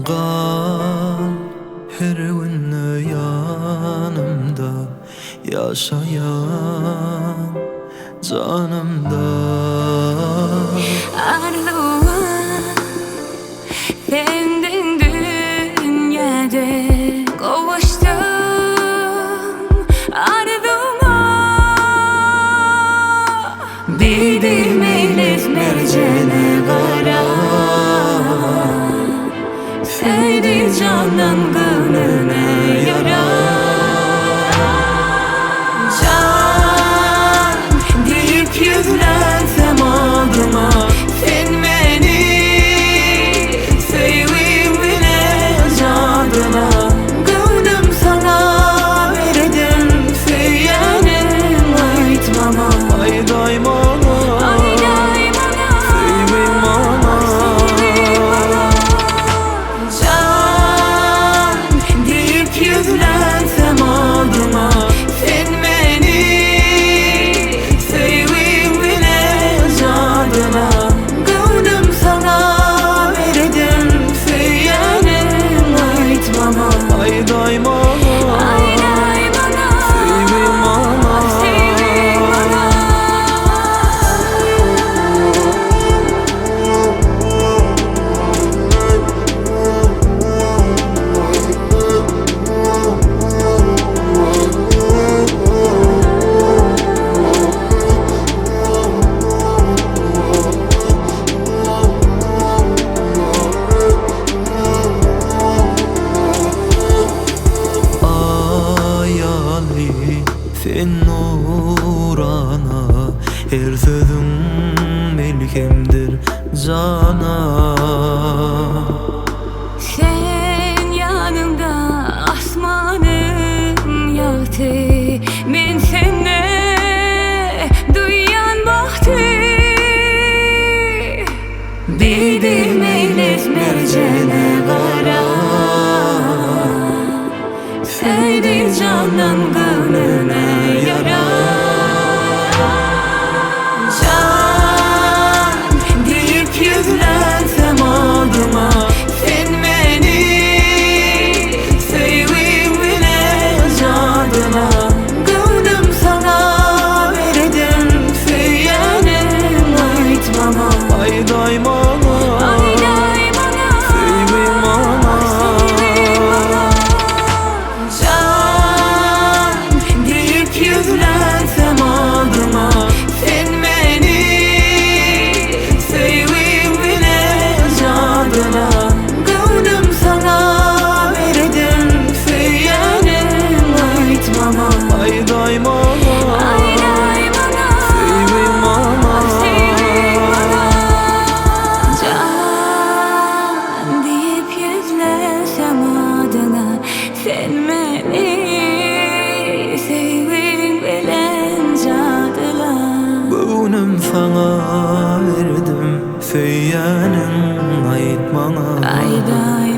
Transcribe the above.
Kal her gün yanımda, yaşayan canımda. Arzuan senden dünyada kavuştum arzuma. Dedim eyles mercene kara, seydi canan gönlüne yara. Can deyip yüzlensem adıma, sen beni sevim bile cadına. Gönlüm sana verdim, feyenin aytmama. Ayday mana, Ayday bana, sevim mana. Can deyip yüzlensem adıma, sen beni sevim bile cadına. Gönlüm sana verdim, feyenin aytmama. Ayday mana, Ayday bana, sevim mana. sevim bana. Ayali sen nurana, her sözün melhemdir cana. Sen yanımda asmanım yaktı, ben sende duyan baktı. Dedim eyles mercene kara, seydi canan gönlüne yara. Can deyip yüzlensem adıma, sen beni sevim bile cadına. Gönlüm sana verdim, feyenin aytmama. Ayday mana, Ayday bana, sevim mana. sevim bana. Can deyip yüzlensem adıma, sen beni sevim bile cadına. Gönlüm sana verdim, feyenin aytmama. Ayday mana, Ayday bana, sevim mana. sevim bana. Can deyip yüzlensem adına, sen beni sevim bilen cadıla. Gönlüm sana verdim, feyenin aytmana. Ayday